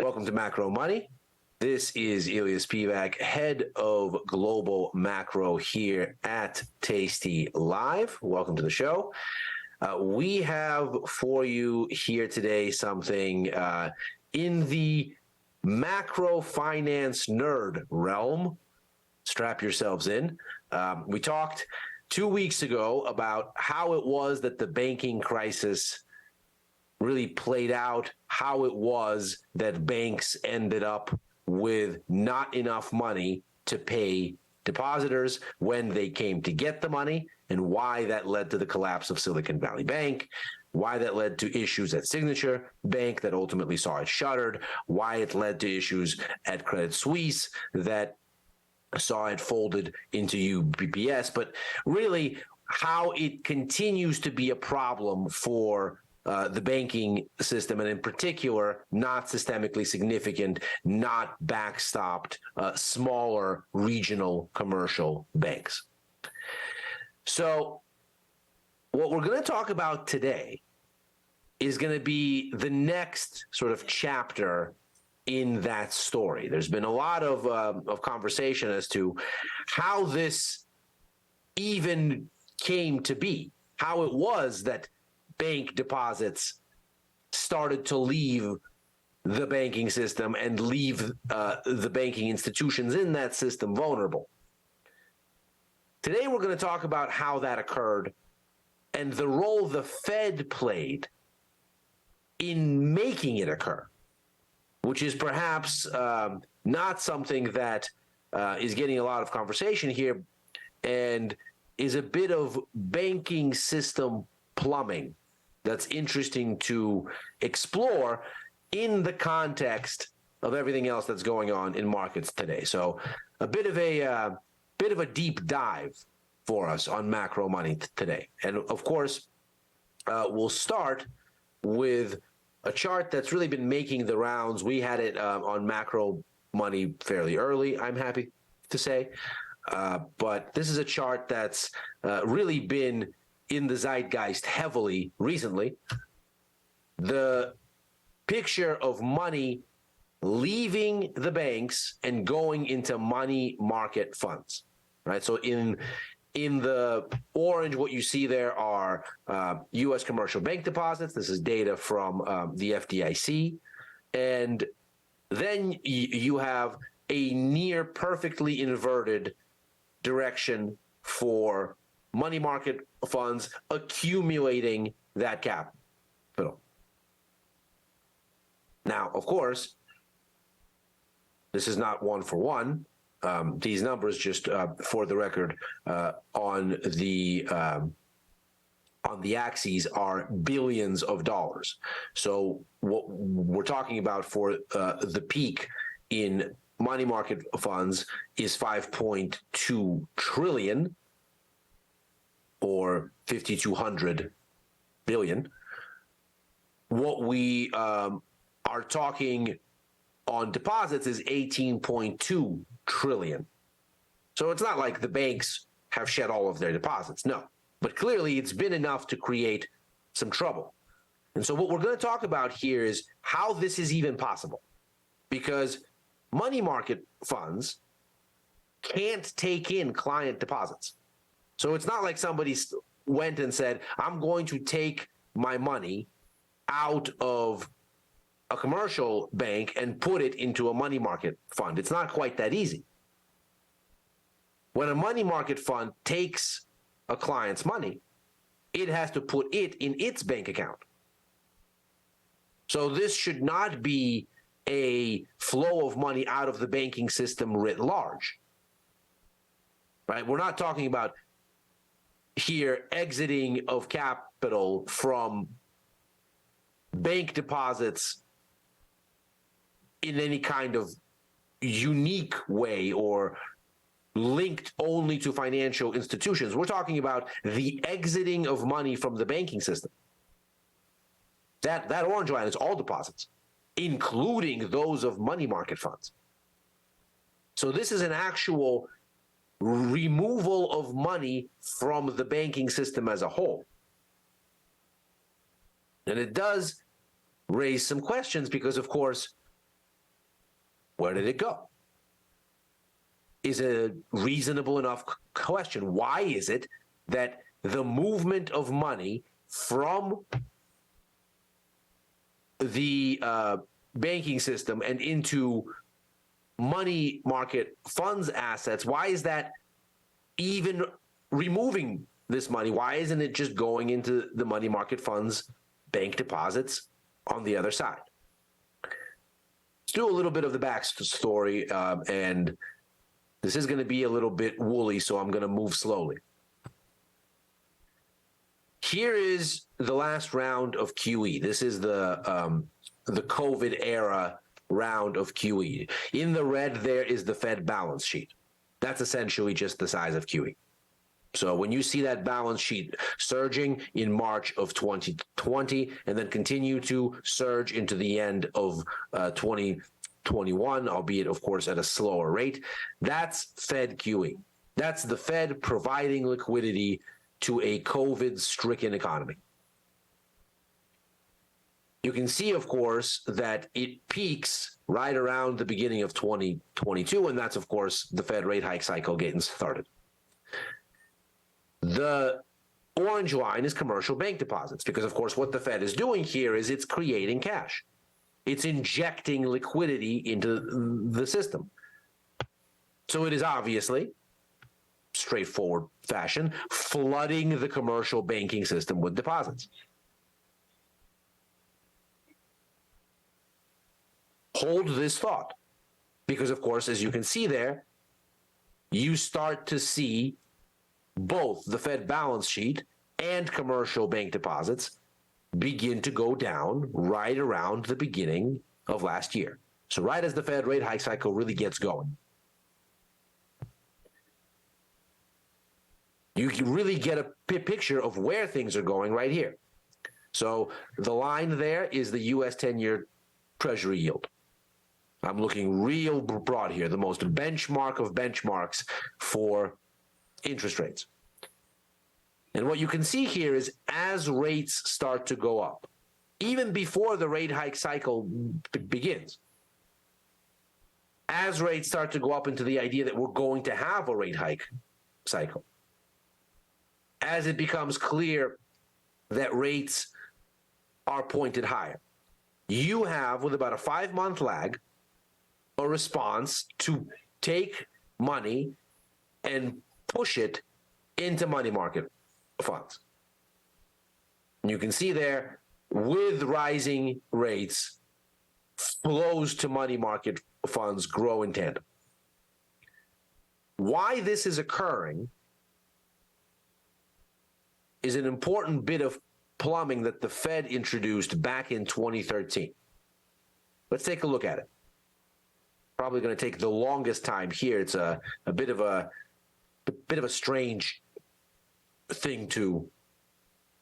Welcome to Macro Money. This is Ilya Spivak, head of global macro here at tastylive. Welcome to the show. We have for you here today something in the macro finance nerd realm. Strap yourselves in. We talked 2 weeks ago about how it was that the banking crisis really played out, how it was that banks ended up with not enough money to pay depositors when they came to get the money, and why that led to the collapse of Silicon Valley Bank, why that led to issues at Signature Bank that ultimately saw it shuttered, why it led to issues at Credit Suisse that saw it folded into UBS, but really how it continues to be a problem for the banking system, and in particular, not systemically significant, not backstopped, smaller regional commercial banks. So what we're going to talk about today is going to be the next sort of chapter in that story. There's been a lot of conversation as to how this even came to be, how it was that bank deposits started to leave the banking system and leave the banking institutions in that system vulnerable. Today, we're going to talk about how that occurred and the role the Fed played in making it occur, which is perhaps not something that is getting a lot of conversation here and is a bit of banking system plumbing that's interesting to explore in the context of everything else that's going on in markets today. So a bit of a deep dive for us on macro money today. And of course, we'll start with a chart that's really been making the rounds. We had it on macro money fairly early, I'm happy to say. But this is a chart that's really been in the zeitgeist heavily recently. The picture of money leaving the banks and going into money market funds, right? So in the orange, what you see there are U.S. commercial bank deposits. This is data from the FDIC. And then you have a near perfectly inverted direction for money market funds accumulating that capital. Now, of course, this is not one for one. These numbers, just for the record, on the axes are billions of dollars. So what we're talking about for the peak in money market funds is 5.2 trillion. Or 5,200 billion. What we are talking on deposits is 18.2 trillion. So it's not like the banks have shed all of their deposits, no. But clearly it's been enough to create some trouble. And so what we're going to talk about here is how this is even possible. Because money market funds can't take in client deposits. So it's not like somebody went and said, I'm going to take my money out of a commercial bank and put it into a money market fund. It's not quite that easy. When a money market fund takes a client's money, it has to put it in its bank account. So this should not be a flow of money out of the banking system writ large. Right? We're not talking about here exiting of capital from bank deposits in any kind of unique way or linked only to financial institutions. We're talking about the exiting of money from the banking system. That orange line is all deposits, including those of money market funds. So this is an actual removal of money from the banking system as a whole. And it does raise some questions because, of course, Where did it go? Is a reasonable enough question. Why is it that the movement of money from the banking system and into money market funds assets, why is that even removing this money? Why isn't it just going into the money market funds, bank deposits on the other side? Let's do a little bit of the backstory, and this is going to be a little bit woolly, so I'm going to move slowly. Here is the last round of QE. This is the COVID era round of QE. In the red, there is the Fed balance sheet. That's essentially just the size of QE. So when you see that balance sheet surging in March of 2020 and then continue to surge into the end of 2021, albeit, of course, at a slower rate, that's Fed QE. That's the Fed providing liquidity to a COVID-stricken economy. You can see, of course, that it peaks right around the beginning of 2022, and that's, of course, the Fed rate hike cycle getting started. The orange line is commercial bank deposits, because, of course, what the Fed is doing here is it's creating cash. It's injecting liquidity into the system. So it is obviously, straightforward fashion, flooding the commercial banking system with deposits. Hold this thought, because, of course, as you can see there, you start to see both the Fed balance sheet and commercial bank deposits begin to go down right around the beginning of last year. So right as the Fed rate hike cycle really gets going. You can really get a picture of where things are going right here. So the line there is the U.S. 10-year Treasury yield. I'm looking real broad here, the most benchmark of benchmarks for interest rates. And what you can see here is as rates start to go up, even before the rate hike cycle begins, as rates start to go up into the idea that we're going to have a rate hike cycle, as it becomes clear that rates are pointed higher, you have, with about a 5-month lag, a response to take money and push it into money market funds. And you can see there, with rising rates, flows to money market funds grow in tandem. Why this is occurring is an important bit of plumbing that the Fed introduced back in 2013. Let's take a look at it. Probably going to take the longest time here. It's a bit of a strange thing to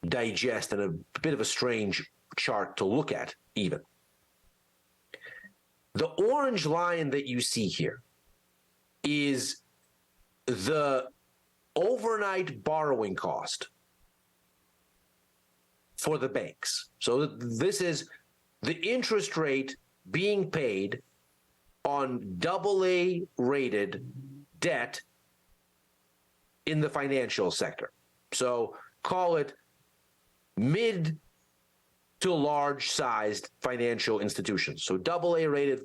digest and a bit of a strange chart to look at even. The orange line that you see here is the overnight borrowing cost for the banks. So this is the interest rate being paid on AA rated debt in the financial sector. So call it mid to large sized financial institutions. So AA rated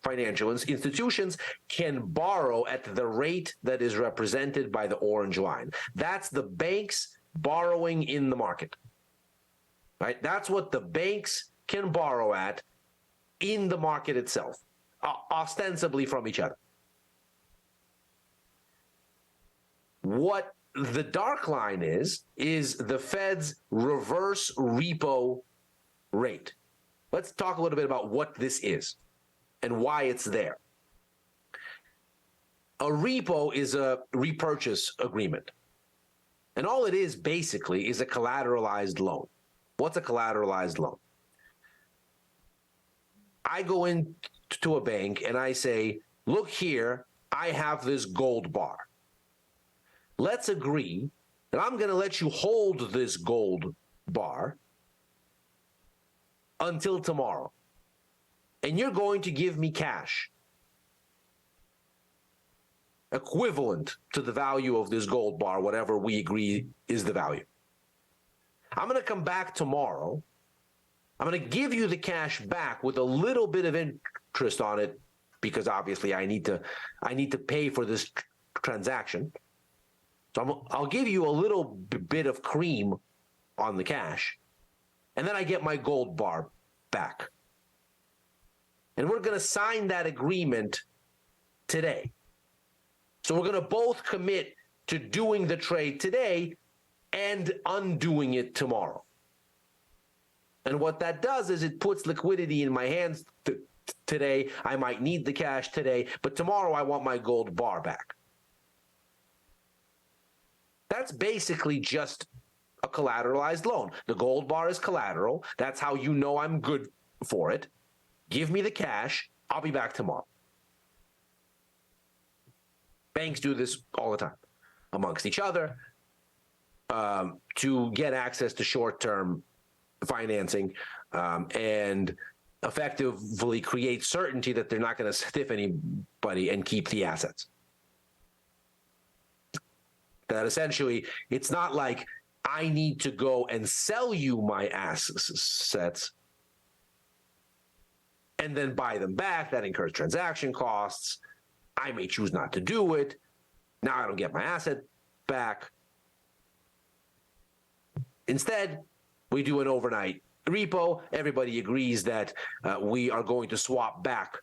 financial institutions can borrow at the rate that is represented by the orange line. That's the banks borrowing in the market, right? That's what the banks can borrow at in the market itself, ostensibly from each other. What the dark line is the Fed's reverse repo rate. Let's talk a little bit about what this is and why it's there. A repo is a repurchase agreement. And all it is basically is a collateralized loan. What's a collateralized loan? I go into a bank and I say, look here, I have this gold bar. Let's agree that I'm going to let you hold this gold bar until tomorrow. And you're going to give me cash equivalent to the value of this gold bar, whatever we agree is the value. I'm going to come back tomorrow. I'm going to give you the cash back with a little bit of interest on it because obviously I need to pay for this transaction. So I'll give you a little bit of cream on the cash, and then I get my gold bar back. And we're going to sign that agreement today. So we're going to both commit to doing the trade today and undoing it tomorrow. And what that does is it puts liquidity in my hands today. I might need the cash today, but tomorrow I want my gold bar back. That's basically just a collateralized loan. The gold bar is collateral. That's how you know I'm good for it. Give me the cash. I'll be back tomorrow. Banks do this all the time amongst each other to get access to short-term financing and effectively create certainty that they're not going to stiff anybody and keep the assets. That essentially, it's not like I need to go and sell you my assets and then buy them back. That incurs transaction costs. I may choose not to do it. Now I don't get my asset back. Instead, we do an overnight repo. Everybody agrees that we are going to swap back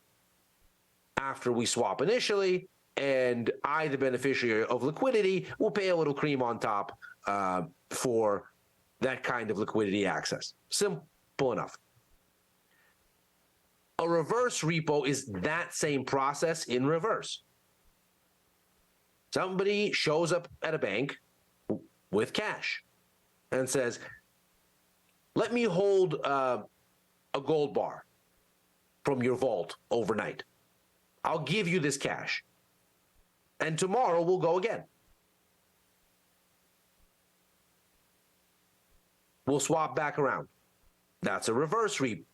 after we swap initially, and I, the beneficiary of liquidity, will pay a little cream on top for that kind of liquidity access. Simple enough. A reverse repo is that same process in reverse. Somebody shows up at a bank with cash and says, let me hold a gold bar from your vault overnight. I'll give you this cash. And tomorrow we'll go again. We'll swap back around. That's a reverse repo.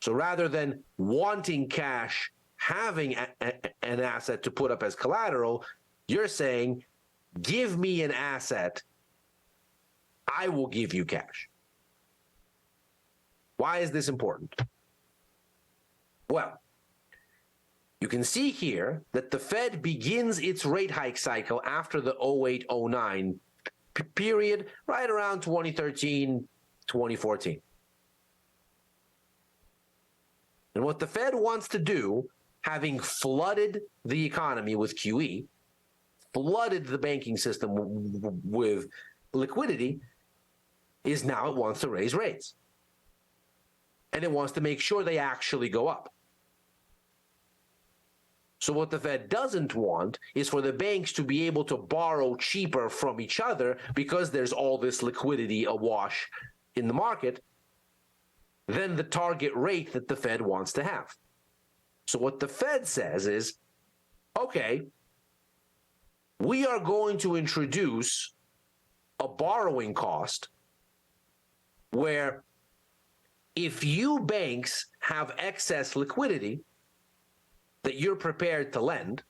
So rather than wanting cash, having an asset to put up as collateral, you're saying, give me an asset, I will give you cash. Why is this important? Well, you can see here that the Fed begins its rate hike cycle after the 08-09 period, right around 2013, 2014. And what the Fed wants to do, having flooded the economy with QE, flooded the banking system with liquidity, is now it wants to raise rates. And it wants to make sure they actually go up. So what the Fed doesn't want is for the banks to be able to borrow cheaper from each other because there's all this liquidity awash in the market than the target rate that the Fed wants to have. So what the Fed says is, okay, we are going to introduce a borrowing cost where if you banks have excess liquidity that you're prepared to lend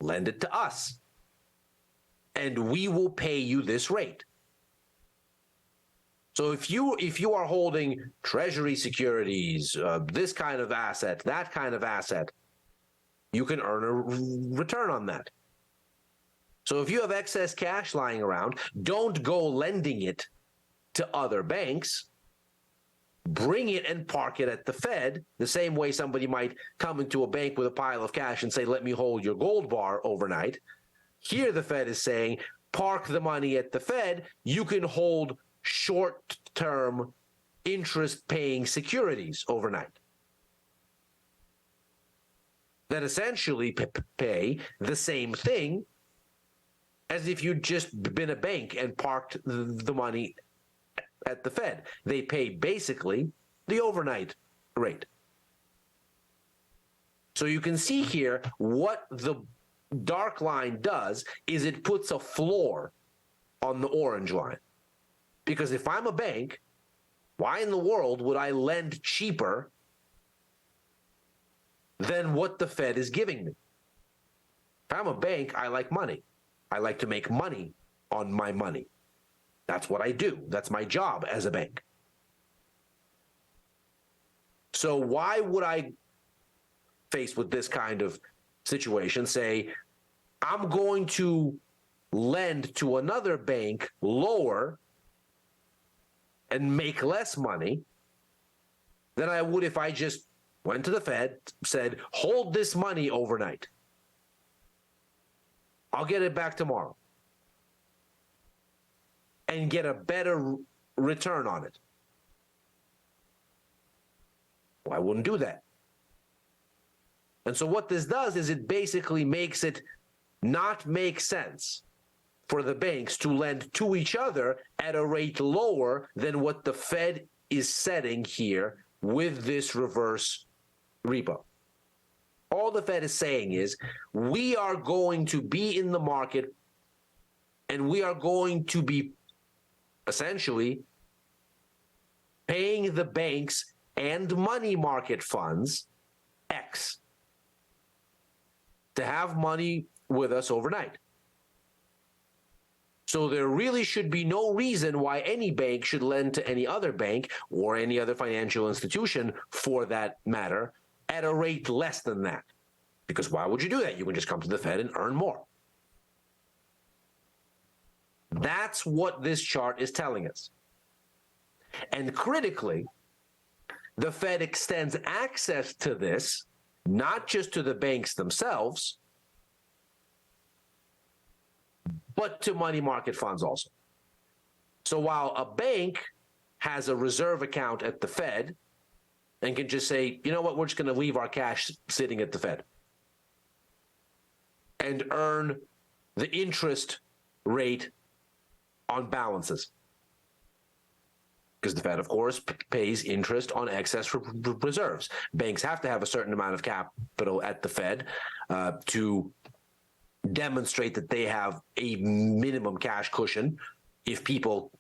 it to us, and we will pay you this rate. So if you are holding treasury securities, this kind of asset, that kind of asset, you can earn a return on that. So if you have excess cash lying around, don't go lending it to other banks. Bring it and park it at the Fed, the same way somebody might come into a bank with a pile of cash and say, let me hold your gold bar overnight. Here the Fed is saying, park the money at the Fed. You can hold short-term interest-paying securities overnight that essentially pay the same thing as if you'd just been a bank and parked the money at the Fed. They pay basically the overnight rate. So you can see here what the dark line does is it puts a floor on the orange line. Because if I'm a bank, why in the world would I lend cheaper than what the Fed is giving me? I'm a bank. I like money. I like to make money on my money. That's what I do. That's my job as a bank. So why would I, faced with this kind of situation, say, I'm going to lend to another bank lower and make less money than I would if I just went to the Fed, said, hold this money overnight. I'll get it back tomorrow and get a better return on it. Well, I wouldn't do that. And so what this does is it basically makes it not make sense for the banks to lend to each other at a rate lower than what the Fed is setting here with this reverse repo. All the Fed is saying is, we are going to be in the market and we are going to be essentially paying the banks and money market funds X to have money with us overnight. So there really should be no reason why any bank should lend to any other bank or any other financial institution, for that matter, at a rate less than that. Because why would you do that? You can just come to the Fed and earn more. That's what this chart is telling us. And critically, the Fed extends access to this, not just to the banks themselves, but to money market funds also. So while a bank has a reserve account at the Fed and can just say, you know what, we're just going to leave our cash sitting at the Fed and earn the interest rate on balances. Because the Fed, of course, pays interest on excess reserves. Banks have to have a certain amount of capital at the Fed to demonstrate that they have a minimum cash cushion if people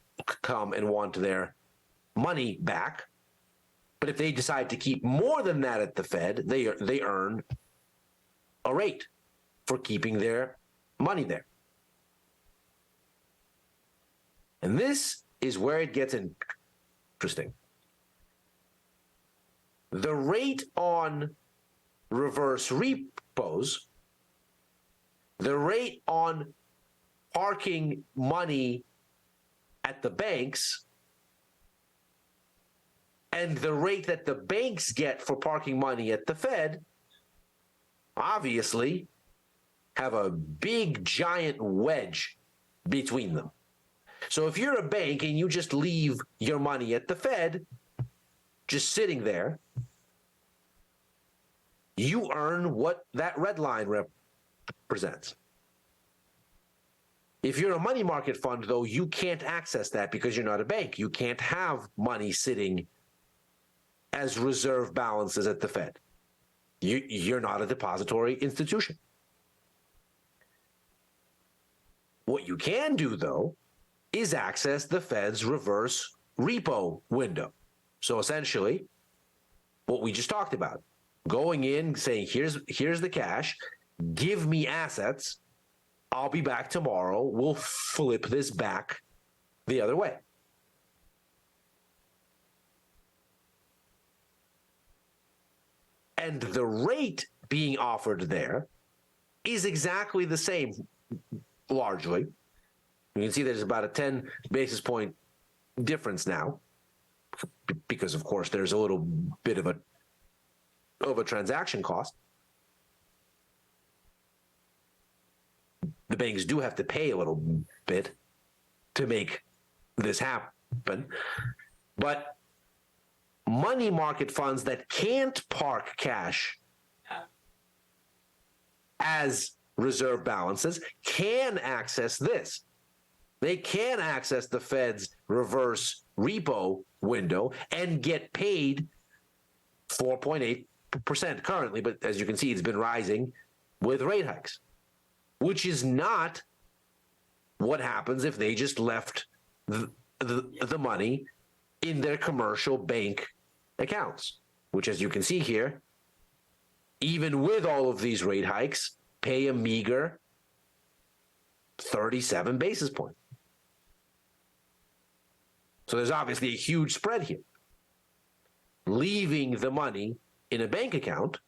come and want their money back. But if they decide to keep more than that at the Fed, they earn a rate for keeping their money there. And this is where it gets interesting. The rate on reverse repos, the rate on parking money at the banks, and the rate that the banks get for parking money at the Fed, obviously have a big giant wedge between them. So if you're a bank and you just leave your money at the Fed, just sitting there, you earn what that red line represents. If you're a money market fund, though, you can't access that because you're not a bank. You can't have money sitting as reserve balances at the Fed. You're not a depository institution. What you can do, though, is access the Fed's reverse repo window. So essentially, what we just talked about, going in, saying, here's the cash, give me assets, I'll be back tomorrow, we'll flip this back the other way. And the rate being offered there is exactly the same, largely. You can see there's about a 10 basis point difference now, because, of course, there's a little bit of a transaction cost. The banks do have to pay a little bit to make this happen. But money market funds that can't park cash as reserve balances can access this. They can access the Fed's reverse repo window and get paid 4.8% currently, but as you can see, it's been rising with rate hikes, which is not what happens if they just left the money in their commercial bank accounts, which, as you can see here, even with all of these rate hikes, pay a meager 37 basis points. So there's obviously a huge spread here. Leaving the money in a bank account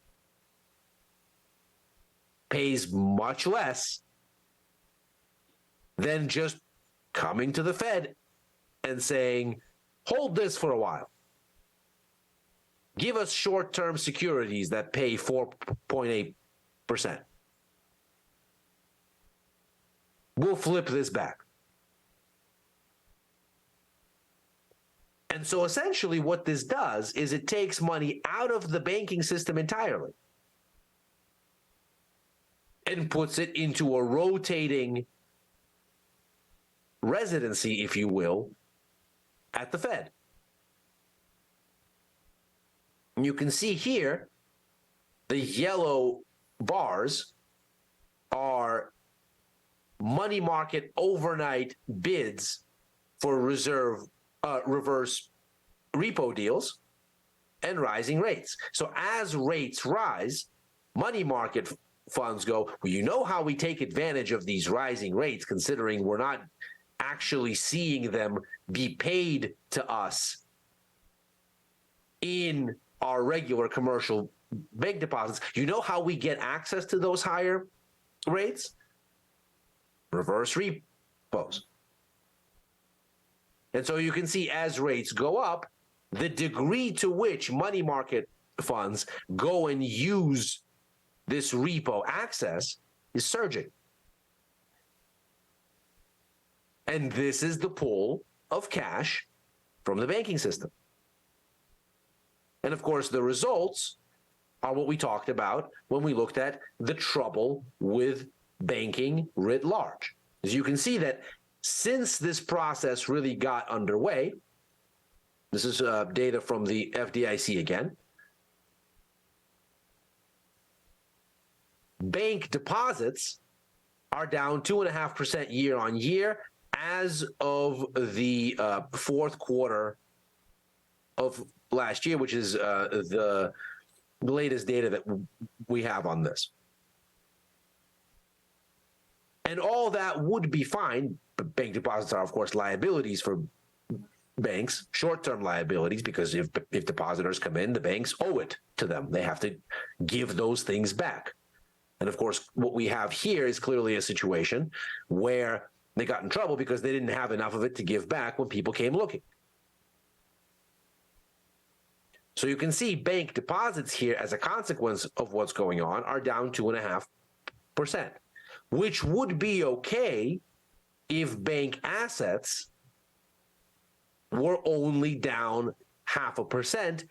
pays much less than just coming to the Fed and saying, hold this for a while. Give us short-term securities that pay 4.8%. We'll flip this back. And so essentially what this does is it takes money out of the banking system entirely and puts it into a rotating residency, if you will, at the Fed. And you can see here, the yellow bars are money market overnight bids for reverse repo deals and rising rates. So as rates rise, money market funds go, well, you know how we take advantage of these rising rates, considering we're not actually seeing them be paid to us in our regular commercial bank deposits. You know how we get access to those higher rates? Reverse repos. And so you can see as rates go up, the degree to which money market funds go and use this repo access is surging. And this is the pull of cash from the banking system. And of course, the results are what we talked about when we looked at the trouble with banking writ large. As you can see that since this process really got underway, this is data from the FDIC again, bank deposits are down 2.5% year on year as of the fourth quarter of last year, which is the latest data that we have on this. And all that would be fine. But bank deposits are, of course, liabilities for banks, short-term liabilities, because if depositors come in, the banks owe it to them. They have to give those things back. And of course, what we have here is clearly a situation where they got in trouble because they didn't have enough of it to give back when people came looking. So you can see bank deposits here as a consequence of what's going on are down 2.5%, which would be okay if bank assets were only down 0.5%,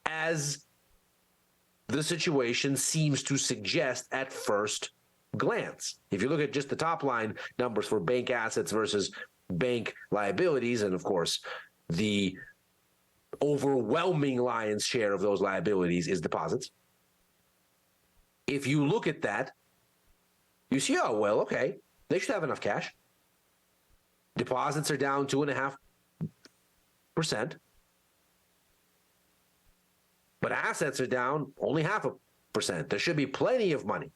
as the situation seems to suggest at first glance. If you look at just the top line numbers for bank assets versus bank liabilities, and of course, the overwhelming lion's share of those liabilities is deposits. If you look at that, you see, oh, well, okay, they should have enough cash. Deposits are down 2.5%, but assets are down only 0.5%. There should be plenty of money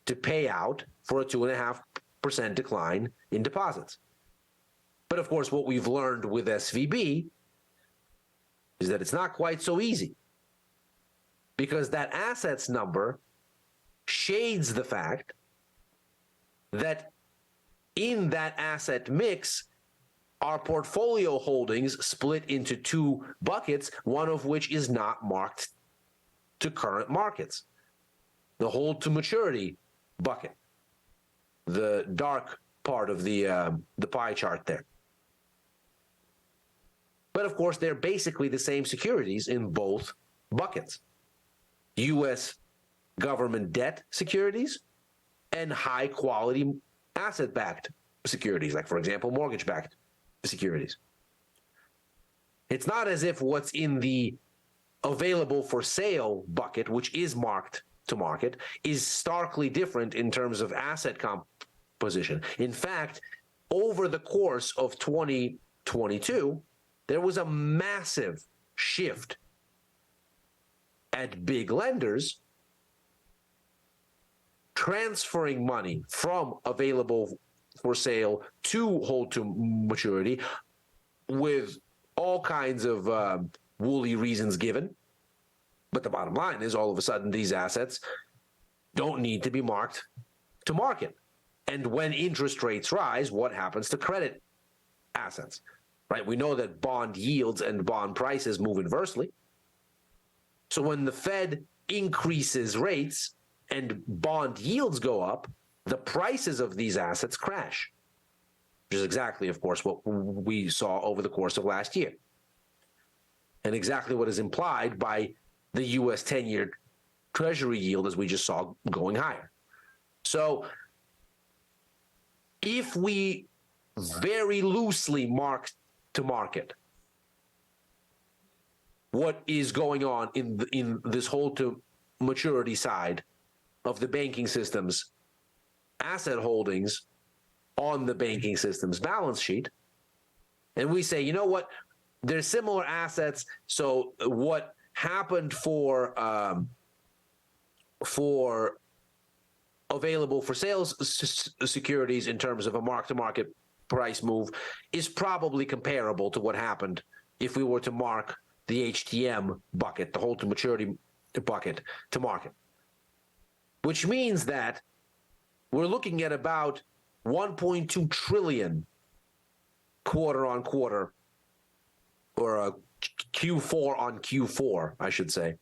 to pay out for a 2.5% decline in deposits. But of course, what we've learned with SVB is that it's not quite so easy, because that assets number shades the fact that in that asset mix, our portfolio holdings split into two buckets, one of which is not marked to current markets. The hold to maturity bucket, the dark part of the pie chart there. But of course, they're basically the same securities in both buckets. U.S. government debt securities and high-quality asset-backed securities, like, for example, mortgage-backed securities. It's not as if what's in the available for sale bucket, which is marked to market, is starkly different in terms of asset composition. In fact, over the course of 2022, there was a massive shift at big lenders transferring money from available for sale to hold to maturity with all kinds of woolly reasons given. But the bottom line is all of a sudden these assets don't need to be marked to market. And when interest rates rise, what happens to credit assets? Right? We know that bond yields and bond prices move inversely. So when the Fed increases rates and bond yields go up, the prices of these assets crash, which is exactly, of course, what we saw over the course of last year. And exactly what is implied by the U.S. 10-year Treasury yield, as we just saw, going higher. So if we very loosely mark to market what is going on in this hold to maturity side of the banking system's asset holdings on the banking system's balance sheet, and we say, you know what, there's similar assets, so what happened for available for sales securities in terms of a mark-to-market price move is probably comparable to what happened if we were to mark the HTM bucket, the hold to maturity bucket, to market. Which means that we're looking at about 1.2 trillion quarter on quarter, or a Q4 on Q4, I should say,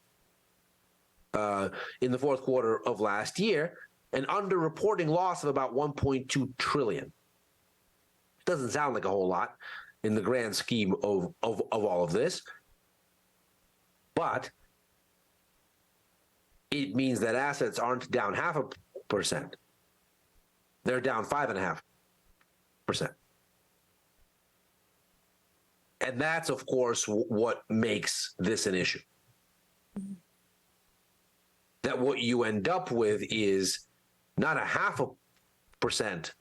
in the fourth quarter of last year, an underreporting loss of about 1.2 trillion. Doesn't sound like a whole lot in the grand scheme of all of this, but it means that assets aren't down 0.5%. They're down 5.5%. And that's, of course, what makes this an issue. That what you end up with is not a 0.5%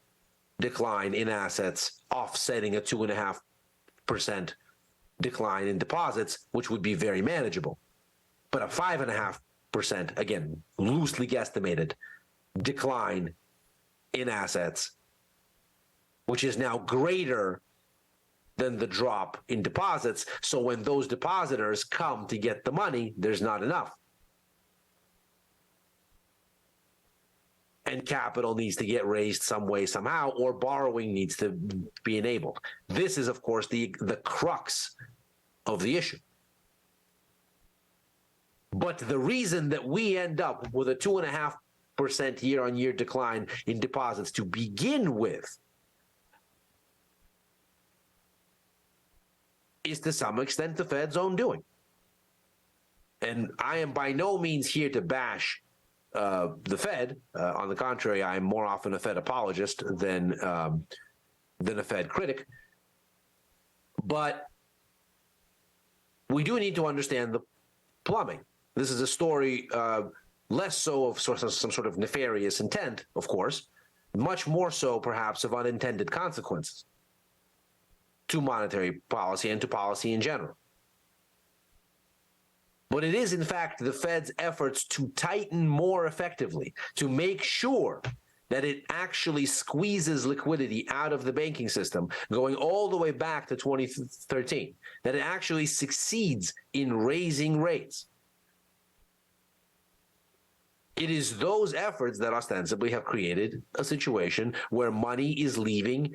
decline in assets offsetting a 2.5% decline in deposits, which would be very manageable, but a 5.5%, again, loosely guesstimated, decline in assets, which is now greater than the drop in deposits. So when those depositors come to get the money, there's not enough. And capital needs to get raised some way, somehow, or borrowing needs to be enabled. This is, of course, the crux of the issue. But the reason that we end up with a 2.5% year-on-year decline in deposits to begin with is to some extent the Fed's own doing. And I am by no means here to bash the Fed. On the contrary, I am more often a Fed apologist than a Fed critic. But we do need to understand the plumbing. This is a story less so of some sort of nefarious intent, of course, much more so perhaps of unintended consequences to monetary policy and to policy in general. But it is, in fact, the Fed's efforts to tighten more effectively, to make sure that it actually squeezes liquidity out of the banking system, going all the way back to 2013, that it actually succeeds in raising rates. It is those efforts that ostensibly have created a situation where money is leaving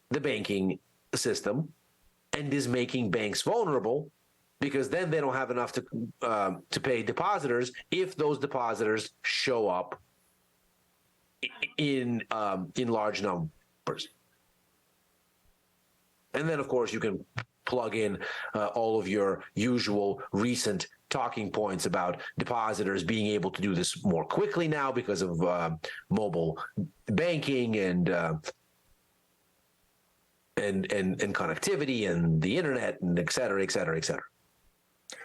the banking system and is making banks vulnerable, because then they don't have enough to pay depositors if those depositors show up in large numbers. And then, of course, you can plug in all of your usual recent talking points about depositors being able to do this more quickly now because of mobile banking and connectivity and the internet and et cetera, et cetera, et cetera.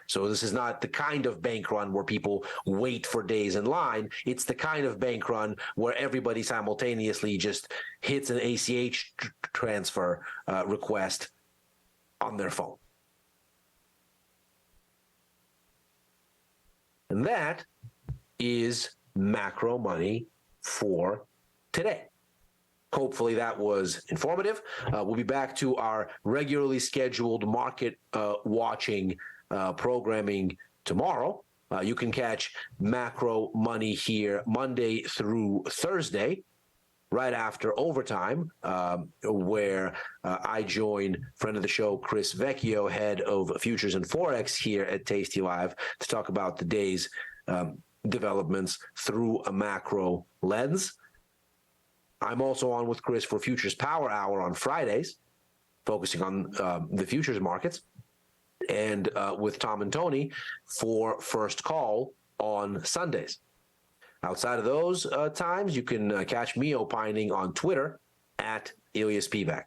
So this is not the kind of bank run where people wait for days in line. It's the kind of bank run where everybody simultaneously just hits an ACH transfer request on their phone. And that is macro money for today. Hopefully that was informative. We'll be back to our regularly scheduled market watching programming tomorrow. You can catch Macro Money here Monday through Thursday, right after overtime, where I join friend of the show, Chris Vecchio, head of Futures and Forex here at tastylive, to talk about the day's developments through a macro lens. I'm also on with Chris for Futures Power Hour on Fridays, focusing on the futures markets, and with Tom and Tony for First Call on Sundays. Outside of those times, you can catch me opining on Twitter at Ilya Spivak.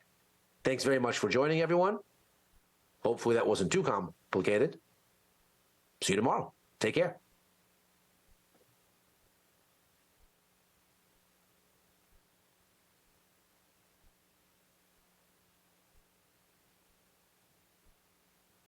Thanks very much for joining, everyone. Hopefully that wasn't too complicated. See you tomorrow. Take care.